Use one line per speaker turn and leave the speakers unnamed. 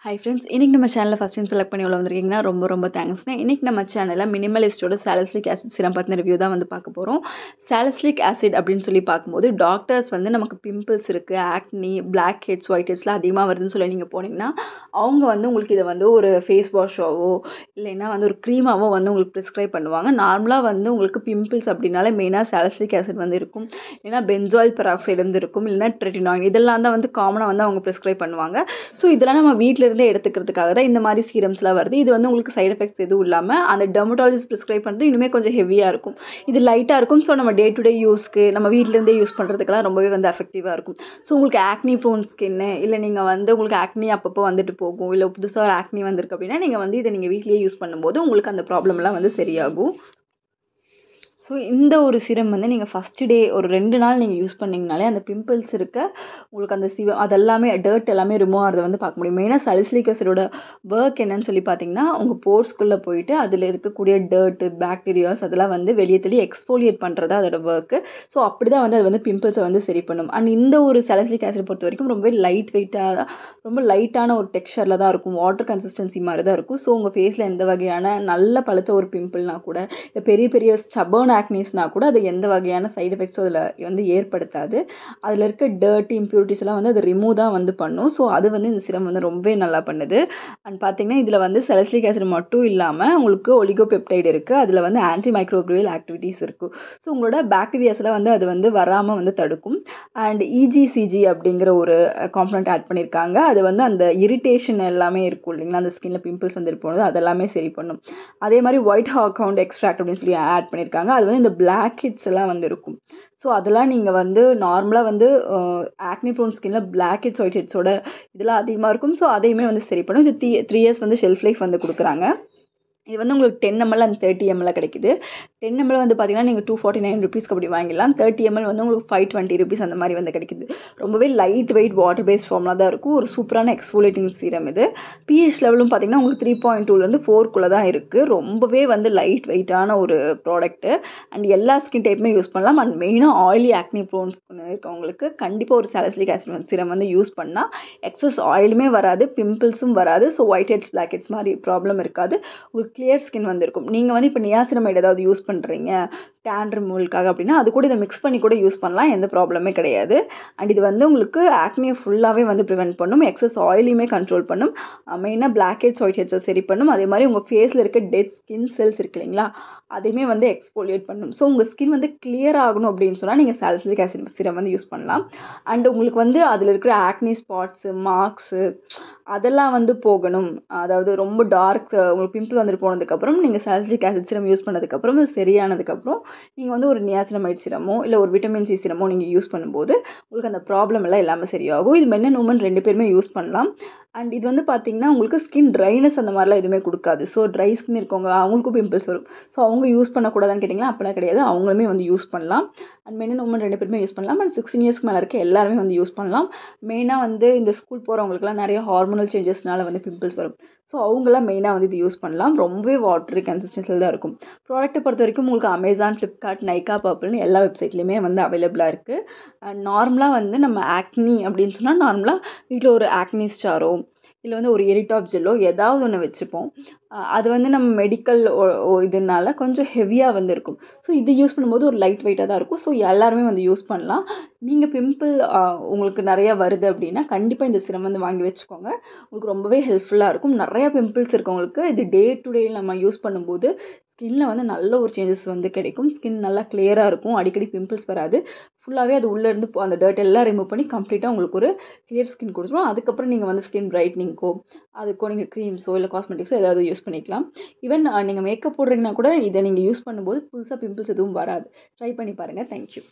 Hi friends, இன்றைக்கி நம்ம சேனலில் ஃபஸ்ட் டைம் செலக்ட் பண்ணி உள்ள வந்திருக்கீங்கன்னா ரொம்ப தேங்க்ஸ்ங்க. இன்றைக்கி நம்ம சேனலில் மினிமலிஸ்டோட சாலிசிலிக் ஆசிட் சிரம் பற்றின ரிவ்யூ தான் வந்து பார்க்க போகிறோம். சாலிசிலிக் ஆசிட் அப்படின்னு சொல்லி பார்க்கும்போது டாக்டர்ஸ் வந்து நமக்கு பிம்பிள்ஸ் இருக்குது, ஆக்னி, பிளாக் ஹெட்ஸ், ஒயிட் ஹெட்ஸ்லாம் அதிகமாக வருதுன்னு சொல்லி நீங்கள் போனீங்கன்னா அவங்க வந்து உங்களுக்கு இதை வந்து ஒரு ஃபேஸ் வாஷாவோ இல்லைன்னா வந்து ஒரு க்ரீமாவோ வந்து உங்களுக்கு ப்ரிஸ்கிரைப் பண்ணுவாங்க. நார்மலாக வந்து உங்களுக்கு பிம்பிள்ஸ் அப்படின்னாலே மெயினாக சாலிசிலிக் ஆசிட் வந்து இருக்கும், இல்லைன்னா பென்சாயில் பெராக்சைடு வந்து இருக்கும், இல்லைன்னா ட்ரெட்டினாய்டு, இதெல்லாம் தான் வந்து காமனாக வந்து அவங்க ப்ரிஸ்கிரைப் பண்ணுவாங்க. ஸோ இதெல்லாம் நம்ம வீட்டில் இருந்தே எடுத்துக்கிறதுக்காக தான் இந்த மாதிரி சீரம்ஸ்லாம் வருது. இது வந்து உங்களுக்கு சைட் எஃபெக்ட்ஸ் எதுவும் இல்லாமல் அந்த டெர்மட்டாலஜிஸ்ட் ப்ரிஸ்கிரைப் பண்ணுறது இன்னுமே கொஞ்சம் ஹெவியாக இருக்கும். இது லைட்டாக இருக்கும். ஸோ நம்ம டே டு டே யூஸ்க்கு நம்ம வீட்டிலேருந்தே யூஸ் பண்ணுறதுக்கெல்லாம் ரொம்பவே வந்து எஃபெக்டிவாக இருக்கும். ஸோ உங்களுக்கு ஆக்னி ப்ரோன் ஸ்கின்னு, இல்லை நீங்கள் வந்து உங்களுக்கு ஆக்னி அப்பப்போ வந்துட்டு போகும், இல்லை புதுசாக ஒரு ஆக்னி வந்திருக்கு அப்படின்னா நீங்கள் வந்து இதை நீங்கள் வீட்லேயே யூஸ் பண்ணும்போது உங்களுக்கு அந்த ப்ராப்ளம்லாம் வந்து சரியாகும். ஸோ இந்த ஒரு சீரம் வந்து நீங்கள் ஃபஸ்ட்டு டே ஒரு 2 நாள் நீங்கள் யூஸ் பண்ணிங்கனாலே அந்த பிம்பிள்ஸ் இருக்க உங்களுக்கு அந்த அதெல்லாமே டர்ட் எல்லாமே ரிமூவ் ஆகிறத வந்து பார்க்க முடியும். மெயினாக சாலிசிலிக் ஆசிடோட ஒர்க் என்னன்னு சொல்லி பார்த்தீங்கன்னா, உங்கள் போர்ஸ்குள்ளே போயிட்டு அதில் இருக்கக்கூடிய டர்ட்டு, பாக்டீரியாஸ் அதெல்லாம் வந்து வெளியே தள்ளி எக்ஸ்ஃபோலியேட் பண்ணுறது அதோட ஒர்க்கு. ஸோ அப்படி தான் வந்து அது வந்து பிம்பிள்ஸை வந்து சரி பண்ணும். அண்ட் இந்த ஒரு சாலிசிலிக் ஆசிட் பொறுத்த வரைக்கும் ரொம்பவே லைட் வெயிட்டாக, ரொம்ப லைட்டான ஒரு டெக்ஸ்சரில் தான் இருக்கும், வாட்டர் கன்சிஸ்டன்சி மாதிரி தான் இருக்கும். ஸோ உங்கள் ஃபேஸில் எந்த வகையான நல்ல பழுத்த ஒரு பிம்பிள்னா கூட, இல்லை பெரிய பெரிய ஸ்டபர்ன் ஆக்னிஸ்னா கூட அது எந்த வகையான சைடு எஃபெக்ட்ஸும் அதில் வந்து ஏற்படுத்தாது. அதில் இருக்க டர்ட்டி இம்ப்யூரிட்டிஸ் எல்லாம் வந்து அது ரிமூவ் தான் வந்து பண்ணும். ஸோ அது வந்து இந்த சிரம் வந்து ரொம்பவே நல்லா பண்ணுது. அண்ட் பார்த்தீங்கன்னா இதில் வந்து சாலிசிலிக் ஆசிட் மட்டும் இல்லாமல் உங்களுக்கு ஒலிகோபெப்டைடு இருக்குது, அதில் வந்து ஆன்டி மைக்ரோபியல் ஆக்டிவிட்டீஸ் இருக்குது. ஸோ உங்களோட பாக்டீரியாஸ்லாம் வந்து அது வந்து வராமல் வந்து தடுக்கும். அண்ட் இஜிசிஜி அப்படிங்கிற ஒரு காம்பனண்ட் ஆட் பண்ணியிருக்காங்க. அது வந்து அந்த இரிட்டேஷன் எல்லாமே இருக்கும் இல்லைங்களா, அந்த ஸ்கின்ல பிம்பிள்ஸ் வந்து போனது அதெல்லாமே சரி பண்ணும். அதே மாதிரி ஒயிட் ஹாக்கவுண்ட் எக்ஸ்ட்ராக்ட் அப்படின்னு சொல்லி ஆட் பண்ணியிருக்காங்க. அது வந்து இந்த பிளாக் ஹெட்ஸ் எல்லாம் வந்து இருக்கும். ஸோ அதெல்லாம் நீங்கள் வந்து நார்மலாக வந்து ஆக்னி ப்ரோன் ஸ்கின்ல பிளாக் ஹெட்ஸ், ஒயிட் ஹெட்ஸோட இதெல்லாம் அதிகமாக இருக்கும். ஸோ அதையுமே வந்து சரி பண்ணும். இது 3 இயர்ஸ் வந்து ஷெல்ஃப் லைஃப் வந்து கொடுக்குறாங்க. இது வந்து உங்களுக்கு 10 ml அண்ட் 30 ml கிடைக்குது. 10 ml வந்து பார்த்தீங்கன்னா நீங்கள் 249 ருபீஸ்க்கு அப்படி வாங்கிடலாம். 30 ml வந்து உங்களுக்கு 520 ருபீஸ் அந்த மாதிரி வந்து கிடைக்குது. ரொம்பவே லைட் வெயிட் வாட்டர் பேஸ்ட் ஃபார்ம்லாம் தான் இருக்கும். ஒரு சூப்பரான எக்ஸ்ஃபோலியேட்டிங் சீரம் இது. பிஹெச் லெவலும் பார்த்தீங்கன்னா உங்களுக்கு 3.2லேருந்து 4க்குள்ளே தான் இருக்குது. ரொம்பவே வந்து லைட் வெயிட்டான ஒரு ப்ராடக்ட்டு. அண்ட் எல்லா ஸ்கின் டைப்புமே யூஸ் பண்ணலாம். அண்ட் மெயினாக ஆயிலி ஆக்னி ப்ரோன் இருக்கவங்களுக்கு கண்டிப்பாக ஒரு சாலிசிலிக் ஆசிட் சீரம் வந்து யூஸ் பண்ணால் எக்ஸஸ் ஆயிலுமே வராது, பிம்பிள்ஸும் வராது. So white heads, black heads மாதிரி ப்ராப்ளம் இருக்காது. உங்களுக்கு கிளியர் ஸ்கின் வந்திருக்கும். நீங்கள் வந்து இப்போ நியாசினமைட் ஏதாவது யூஸ் பண்ணுறீங்க டேன் ரிமூவலுக்காக அப்படின்னா அது கூட இதை மிக்ஸ் பண்ணி கூட யூஸ் பண்ணலாம், எந்த ப்ராப்ளமே கிடையாது. அண்ட் இது வந்து உங்களுக்கு ஆக்னியை ஃபுல்லாகவே வந்து ப்ரிவென்ட் பண்ணும், எக்ஸஸ் ஆயிலையுமே கண்ட்ரோல் பண்ணும், மெயினாக பிளாக் ஹெட்ஸ், ஒயிட் ஹெட்ஸை சரி பண்ணும். அதே மாதிரி உங்கள் ஃபேஸில் இருக்க டெட் ஸ்கின் செல்ஸ் இருக்கு இல்லைங்களா, அதையுமே வந்து எக்ஸ்போலியேட் பண்ணும். ஸோ உங்கள் ஸ்கின் வந்து கிளியர் ஆகணும் அப்படின்னு சொன்னால் நீங்கள் சாலிசிலிக் ஆசிட் சீரம் வந்து யூஸ் பண்ணலாம். அண்ட் உங்களுக்கு வந்து அதில் இருக்கிற ஆக்னி ஸ்பாட்ஸு, மார்க்ஸு அதெல்லாம் வந்து போகணும். அதாவது ரொம்ப டார்க் உங்களுக்கு பிம்பிள் வந்துட்டு போனதுக்கப்புறம் நீங்கள் சாலிசிலிக் ஆசிட் சீரம் யூஸ் பண்ணதுக்கப்புறம் அது சரியானதுக்கப்புறம் நீங்கள் வந்து ஒரு நியாசினமைட் சீரமோ இல்லை ஒரு விட்டமின் சி சீரமோ நீங்கள் யூஸ் பண்ணும்போது உங்களுக்கு அந்த ப்ராப்ளம் எல்லாம் எல்லாமே சரியாகும். இது மென் அண்ட் உமன் 2 பேருமே யூஸ் பண்ணலாம். அண்ட் இது வந்து பார்த்தீங்கன்னா உங்களுக்கு ஸ்கின் ட்ரைனஸ் அந்த மாதிரிலாம் எதுவுமே கொடுக்காது. ஸோ ட்ரை ஸ்கின் இருக்கவங்க அவங்களுக்கும் பிம்பிள்ஸ் வரும். ஸோ அவங்க யூஸ் பண்ணக்கூடாதான்னு கேட்டிங்கன்னா அப்படிலாம் கிடையாது, அவங்களுமே வந்து யூஸ் பண்ணலாம். அண்ட் மென் அண்ட் உமன் 2 பேருமே யூஸ் பண்ணலாம். அண்ட் 16 இயர்ஸ்க்கு மேலே இருக்க எல்லாருமே வந்து யூஸ் பண்ணலாம். மெயினாக வந்து இந்த ஸ்கூல் போகிறவங்களுக்குலாம் நிறைய ஹார்மோனல் சேஞ்சஸ்னால வந்து பிம்பிள்ஸ் வரும். ஸோ அவங்களாம் மெயினாக வந்து இது யூஸ் பண்ணலாம். ரொம்பவே வாட்டரி கன்சிஸ்டன்சியில் தான் இருக்கும். ப்ராடக்ட்டை பொறுத்த வரைக்கும் உங்களுக்கு அமேசான், ஃப்ளிப்கார்ட், நைக்கா, பர்பிள்னு எல்லா வெப்சைட்லேயுமே வந்து அவைலபிளாக இருக்குது. அண்ட் நார்மலாக வந்து நம்ம ஆக்னி அப்படின்னு சொன்னால் நார்மலாக வீட்டில் ஒரு ஆக்னி ஸ்டாரோ இல்லை வந்து ஒரு எரிடாப் ஜெல்லோ ஏதாவது ஒன்று வச்சுப்போம். அது வந்து நம்ம மெடிக்கல் இதனால கொஞ்சம் ஹெவியாக வந்து இருக்கும். ஸோ இது யூஸ் பண்ணும்போது ஒரு லைட் வெயிட்டாக தான் இருக்கும். ஸோ எல்லாருமே வந்து யூஸ் பண்ணலாம். நீங்கள் பிம்பிள் உங்களுக்கு நிறையா வருது அப்படின்னா கண்டிப்பாக இந்த சிரம் வந்து வாங்கி வச்சுக்கோங்க. உங்களுக்கு ரொம்பவே ஹெல்ப்ஃபுல்லாக இருக்கும். நிறையா பிம்பிள்ஸ் இருக்கவங்களுக்கு இது டே டு டே நம்ம யூஸ் பண்ணும்போது ஸ்கின்னில் வந்து நல்ல ஒரு சேஞ்சஸ் வந்து கிடைக்கும். ஸ்கின் நல்லா கிளியராக இருக்கும், அடிக்கடி பிம்பிள்ஸ் வராது. ஃபுல்லாகவே அது உள்ளேருந்து அந்த டர்ட் எல்லாம் ரிமூவ் பண்ணி கம்ப்ளீட்டாக உங்களுக்கு ஒரு கிளியர் ஸ்கின் கொடுத்துரும். அதுக்கப்புறம் நீங்கள் வந்து ஸ்கின் பிரைட்னிங்க்கோ அதுக்கோ நீங்கள் க்ரீம்ஸோ இல்லை காஸ்மெட்டிக்ஸோ ஏதாவது யூஸ் பண்ணிக்கலாம். ஈவன் நீங்கள் மேக்கப் போடுறீங்கன்னா கூட இதை நீங்கள் யூஸ் பண்ணும்போது புதுசாக பிம்பிள்ஸ் எதுவும் வராது. ட்ரை பண்ணி பாருங்கள். தேங்க்யூ.